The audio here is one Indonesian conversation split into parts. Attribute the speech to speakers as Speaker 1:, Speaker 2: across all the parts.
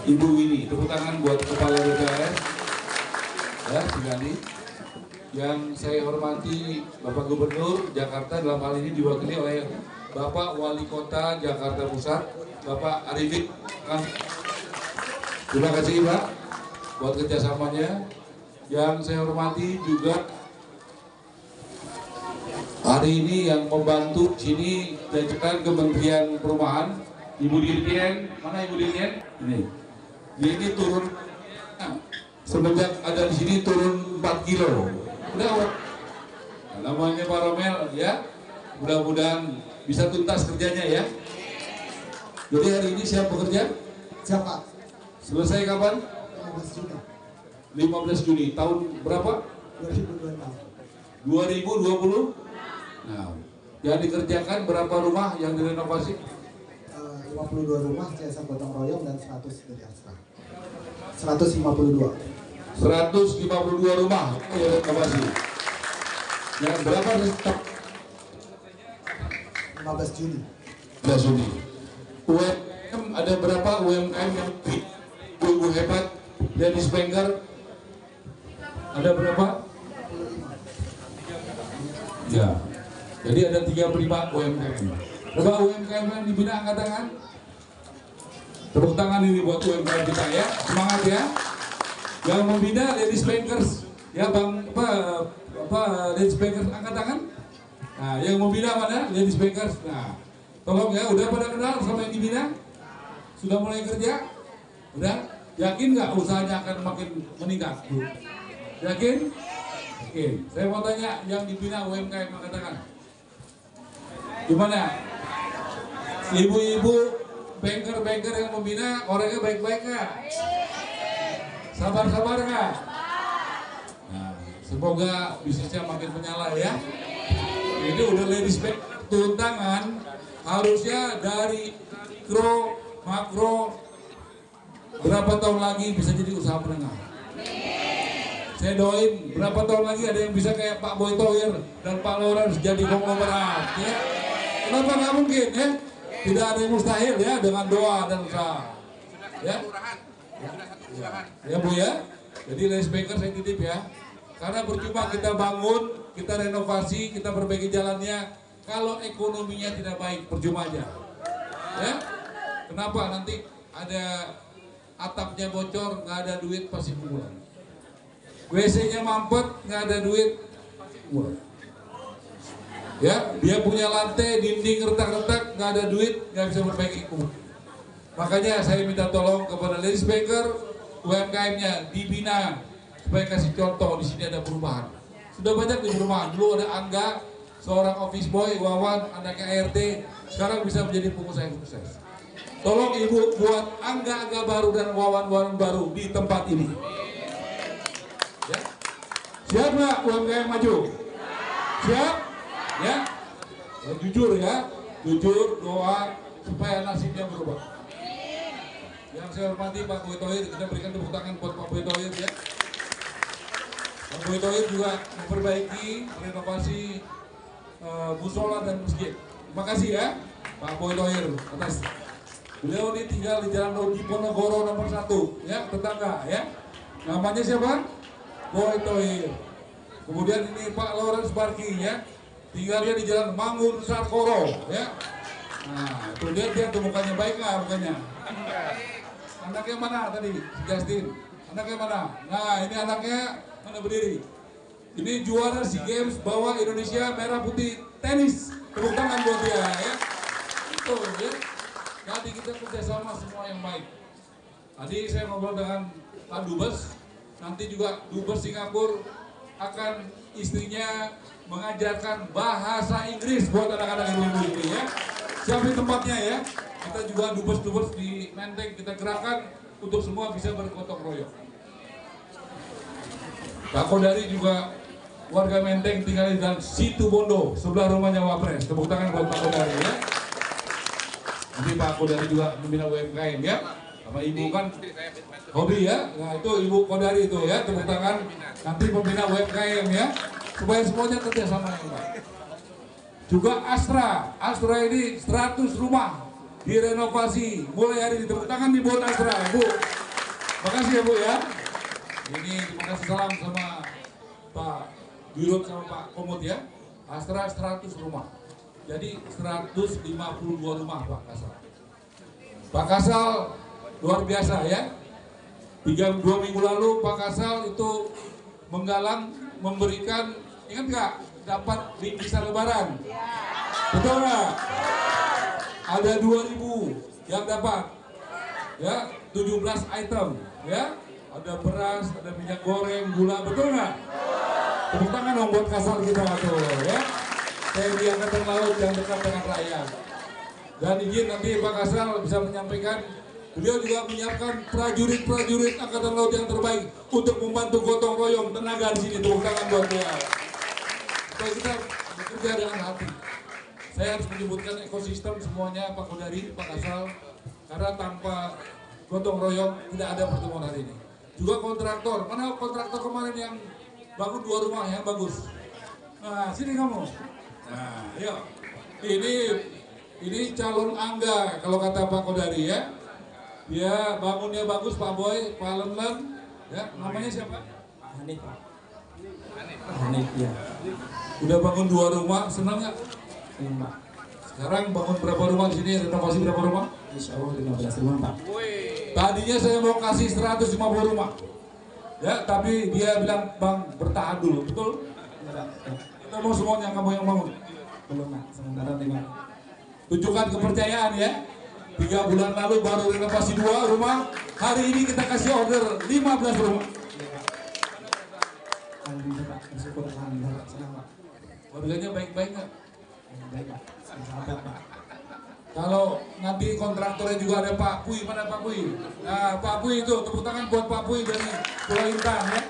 Speaker 1: Ibu Winnie. Tepuk tangan buat Kepala DPR ya, Sigani. Yang saya hormati Bapak Gubernur Jakarta, dalam hal ini diwakili oleh Bapak Wali Kota Jakarta Pusat, Bapak Arifin. Terima kasih Pak buat kerjasamanya. Yang saya hormati juga hari ini yang membantu sini dari Kementerian Perumahan, Ibu Dirjen. Mana Ibu Dirjen? Ini. Dia ini turun semenjak ada di sini turun 4 kilo. Udah, namanya Pak Romel ya. Mudah-mudahan bisa tuntas kerjanya ya. Jadi hari ini siap bekerja?
Speaker 2: Siapa?
Speaker 1: Selesai kapan?
Speaker 2: 15 Juni.
Speaker 1: 15 Juni tahun berapa?
Speaker 2: 2026.
Speaker 1: 2020. Nah, yang dikerjakan berapa rumah yang direnovasi?
Speaker 2: 52 rumah jasa gotong royong dan 100 dari Astra. 152.
Speaker 1: 152 rumah yang direnovasi. Yang berapa stop?
Speaker 2: 15 Juni.
Speaker 1: 15 Juni. UMKM ada berapa UMKM yang ibu hebat dan Spengger? Ada berapa? Ya. Jadi ada 35 UMKM. Berapa UMKM yang dibina angkat tangan? Tepuk tangan ini buat UMKM kita ya. Semangat ya. Yang membina Ladies Bankers ya Bang Ladies Bankers angkat tangan. Nah, yang membina mana? Ladies Bankers. Nah, tolong ya, udah pada kenal sama yang dibina? Sudah mulai kerja? Udah? Yakin nggak usahanya akan makin meningkat? Yakin? Oke, saya mau tanya yang dibina UMKM angkat tangan. Gimana? Ibu-ibu banker-banker yang membina orangnya baik-baik nggak? Sabar-sabar nggak? Nah, semoga bisnisnya makin menyala ya. Ini udah ladies bank turun tangan, harusnya dari mikro, makro, berapa tahun lagi bisa jadi usaha menengah. Saya doain berapa tahun lagi ada yang bisa kayak Pak Boy Tohir dan Pak Lawrence jadi konglomerat ya. Kenapa nggak mungkin ya? Tidak ada yang mustahil ya dengan doa dan usaha. Ya. Ya Bu ya. Jadi ladies banker saya titip ya. Karena percuma kita bangun, kita renovasi, kita perbaiki jalannya, kalau ekonominya tidak baik, percuma aja. Ya. Kenapa? Nanti ada atapnya bocor, nggak ada duit pasti pulang. WC-nya mampet, nggak ada duit pulang. Ya, dia punya lantai, dinding retak-retak, nggak ada duit, nggak bisa perbaiki. Makanya saya minta tolong kepada ladies banker, UMKM-nya dibina supaya kasih contoh di sini ada perubahan. Sudah banyak di perumahan. Dulu ada Angga, seorang office boy, Wawan, anaknya ART, sekarang bisa menjadi pengusaha yang sukses. Tolong Ibu buat Angga baru dan Wawan baru di tempat ini. Ya. Siap nggak UMKM maju? Siap? Ya. Ya, jujur ya, jujur doa supaya nasibnya berubah. Yang saya hormati Pak Boy Tohir, kita berikan tepuk tangan buat Pak Boy Tohir ya. Pak Boy Tohir juga memperbaiki renovasi musola dan masjid. Terima kasih ya Pak Boy Tohir atas. Beliau ini tinggal di Jalan Diponegoro nomor 1 ya, tetangga ya. Namanya siapa? Boy Tohir. Kemudian ini Pak Lawrence Barki ya. Tinggalnya di Jalan Mangun Sarkoro ya. Nah, itu dia tuh mukanya baik nggak mukanya? Anaknya mana tadi? Si Justin. Anaknya mana? Nah, ini anaknya mana berdiri? Ini juara SEA Games bawa Indonesia merah putih tenis. Tepuk tangan buat dia ya. Itu ya. Jadi kita kerjasama semua yang baik. Tadi saya ngobrol dengan Pak Dubes. Nanti juga Dubes Singapura akan istrinya mengajarkan bahasa Inggris buat anak-anak ibu-ibu ini ya. Siapin tempatnya ya. Kita juga Dubes di Menteng kita gerakkan untuk semua bisa bergotong royong. Pak Kodari juga warga Menteng tinggal di dalam Situ Bondo sebelah rumahnya Wapres. Tepuk tangan buat Pak Kodari ya. Nanti Pak Kodari juga membina UMKM ya. Sama Ibu kan hobi ya. Nah itu Ibu Kodari itu ya. Tepuk tangan nanti pembina UMKM ya. Supaya semuanya kerjasama yang baik. Juga Astra ini 100 rumah direnovasi mulai hari ini. Tepuk tangan di buat Astra Bu. Makasih ya Bu ya. Ini terima kasih salam sama Pak Dirut sama Pak Komut ya. Astra 100 rumah. Jadi 152 rumah Pak Kasal. Pak Kasal luar biasa ya. 2 minggu lalu Pak Kasal itu menggalang, memberikan, ingat nggak, dapat bingkisan lebaran? Betul nggak? Ada 2.000 yang dapat, ya 17 item, ya ada beras, ada minyak goreng, gula, betul nggak? Tepuk tangan dong buat Kasal kita tuh, ya. TNI Angkatan Laut yang dekat dengan rakyat. Dan izin nanti Pak Kasal bisa menyampaikan, beliau juga menyiapkan prajurit-prajurit Angkatan Laut yang terbaik untuk membantu gotong royong tenaga di sini. Tepuk tangan buat beliau. Supaya kita bekerja dengan hati. Saya harus menyebutkan ekosistem semuanya Pak Kodari, Pak Kasal, karena tanpa gotong royong tidak ada pertemuan hari ini. Juga kontraktor, mana kontraktor kemarin yang bangun 2 rumah yang bagus? Nah, sini kamu. Nah, yuk. Ini calon angga kalau kata Pak Kodari ya. Dia bangunnya bagus Pak Boy, Pak Len, ya. Namanya siapa? Pak Hanif. Hanif ya. Udah bangun 2 rumah, senang nggak? Sekarang bangun berapa rumah di sini? Renovasi berapa rumah? Insya Allah 15 rumah Pak. Tadinya saya mau kasih 150 rumah, ya, tapi dia bilang Bang bertahan dulu, betul? Kita mau semuanya kamu yang bangun. Belum Pak, sementara 5. Tunjukkan kepercayaan ya. 3 bulan lalu baru renovasi 2 rumah. Hari ini kita kasih order 15 rumah. Alhamdulillah Pak, bersyukur alhamdulillah, senang Pak. Warganya baik-baik nggak? Baik Pak, sahabat Pak. Kalau nanti kontraktornya juga ada Pak Pui, mana Pak Pui? Nah Pak Pui itu, tepuk tangan buat Pak Pui dari Pulau Intan ya.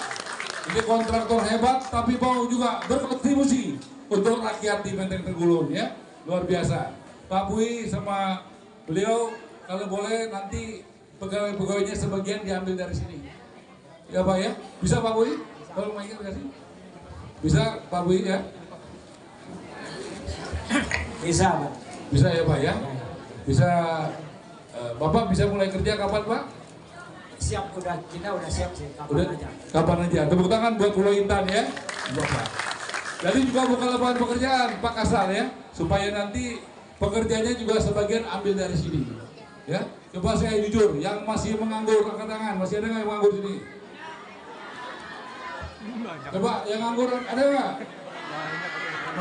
Speaker 1: Ini kontraktor hebat, tapi mau juga berkontribusi untuk rakyat di Menteng Tenggulun ya. Luar biasa. Pak Pui sama beliau kalau boleh nanti pegawai-pegawainya sebagian diambil dari sini. Ya Pak ya? Bisa Pak Pui? Kalau mau ingat kasih? Bisa Pak Pui ya? Bisa Pak. Bisa ya Pak ya? Bisa. Bapak bisa mulai kerja kapan Pak?
Speaker 3: Siap, kita udah siap sih, kapan aja.
Speaker 1: Kapan aja. Tepuk tangan buat Pulau Intan ya. Bapak. Jadi juga buka lapangan pekerjaan Pak Kasal ya, supaya nanti pekerjanya juga sebagian ambil dari sini. Ya, coba saya jujur, yang masih menganggur angkat tangan, masih ada nggak yang menganggur sini? Coba yang nganggur ada nggak?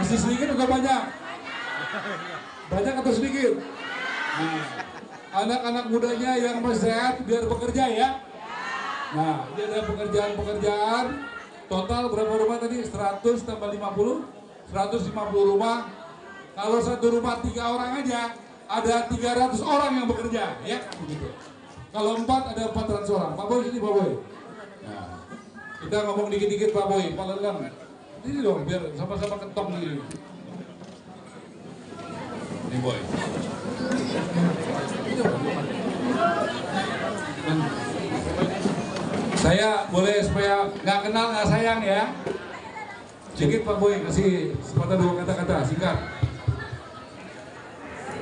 Speaker 1: Masih sedikit atau banyak? Banyak atau sedikit? Nah, anak-anak mudanya yang masih sehat biar bekerja ya. Nah, ini ada pekerjaan-pekerjaan. Total berapa rumah tadi? 100 tambah 50, 150 rumah. Kalau satu rumah 3 orang aja, ada 300 orang yang bekerja, ya. Begitu. Kalau 4 ada 400 orang. Pak Boy sini Pak Boy. Nah, kita ngomong dikit-dikit Pak Boy, Pak Lelang. Ini dong, biar sama-sama ketong nih. Ini Boy. Saya boleh supaya nggak kenal nggak sayang ya. Sedikit Pak Boy, kasih sepatah 2 kata-kata singkat.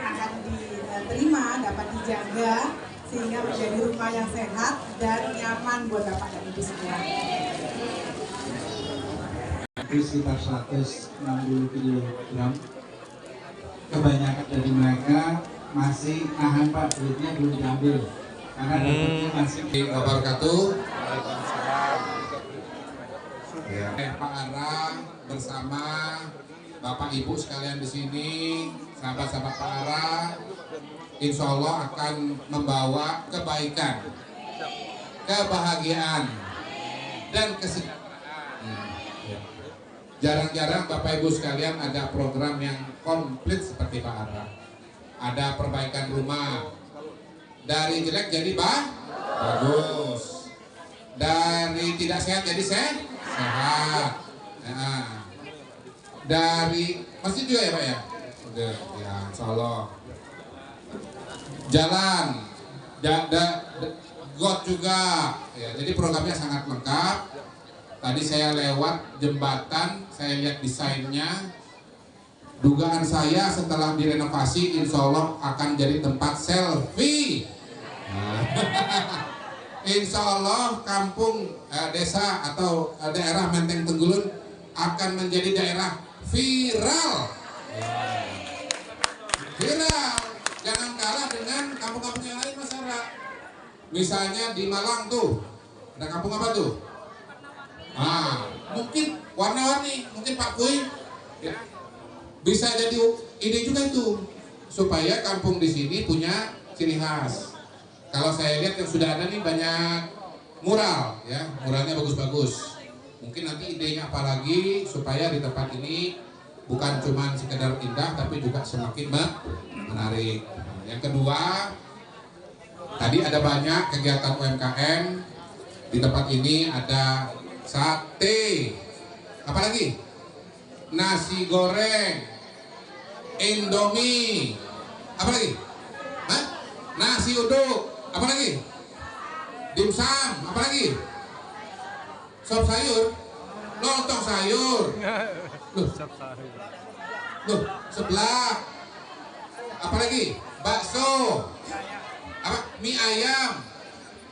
Speaker 4: Akan diterima, dapat dijaga sehingga menjadi rumah yang sehat dan nyaman buat Bapak dan Ibu semua.
Speaker 5: Sekitar 160 kg. Kebanyakan dari mereka masih nahan Pak, duitnya belum diambil karena dapatnya masih.
Speaker 6: Wabarakatuh. Ya. Pak Ara bersama Bapak Ibu sekalian di sini, sahabat-sahabat Pak Ara, insya Allah akan membawa kebaikan, kebahagiaan, dan kesejahteraan. Jarang-jarang Bapak Ibu sekalian ada program yang komplit seperti Pak Ara. Ada perbaikan rumah, dari jelek jadi bagus, dari tidak sehat jadi sehat. Nah, dari masjid juga ya Pak ya? Udah, ya insya Allah. Jalan, got juga, ya, jadi programnya sangat lengkap. Tadi saya lewat jembatan, saya lihat desainnya. Dugaan saya setelah direnovasi, insya Allah akan jadi tempat selfie. Insya Allah kampung desa atau daerah Menteng Tenggulun akan menjadi daerah viral. Viral, jangan kalah dengan kampung-kampung yang lain masyarakat. Misalnya di Malang tuh, ada kampung apa tuh? Mungkin warna-warni, mungkin Pak Kui ya, bisa jadi ide juga itu supaya kampung di sini punya ciri khas. Kalau saya lihat yang sudah ada nih banyak mural ya, muralnya bagus-bagus. Mungkin nanti idenya apa lagi supaya di tempat ini bukan cuma sekedar indah tapi juga semakin menarik. Yang kedua, tadi ada banyak kegiatan UMKM di tempat ini, ada sate, apalagi nasi goreng, Indomie, apalagi nasi uduk, apalagi dimsum, apalagi sop sayur, lontong sayur, seblak, apalagi bakso, mie ayam.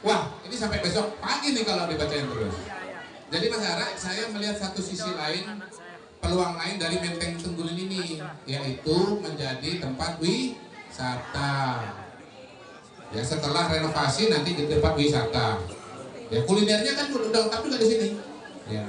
Speaker 6: Wah, ini sampai besok pagi nih kalau dibacain terus. Jadi Mas Ara, saya melihat satu sisi lain, peluang lain dari Menteng Tenggulun ini, yaitu menjadi tempat wisata. Ya, setelah renovasi nanti di tempat wisata. Ya, kulinernya kan udah lengkap juga di sini. Ya.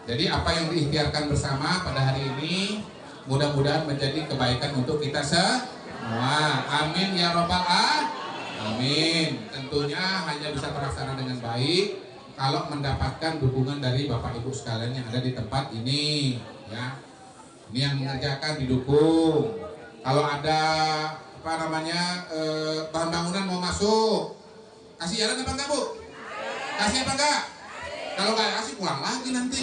Speaker 6: Jadi apa yang diikhtiarkan bersama pada hari ini mudah-mudahan menjadi kebaikan untuk kita semua. Amin ya robbal alamin. Amin. Tentunya hanya bisa terlaksana dengan baik kalau mendapatkan dukungan dari Bapak Ibu sekalian yang ada di tempat ini, ya. Ini yang mengerjakan didukung. Kalau ada bahan bangunan mau masuk, kasih jalan apa enggak Bu? Kasih apa enggak? Kalau nggak kasih pulang lagi nanti.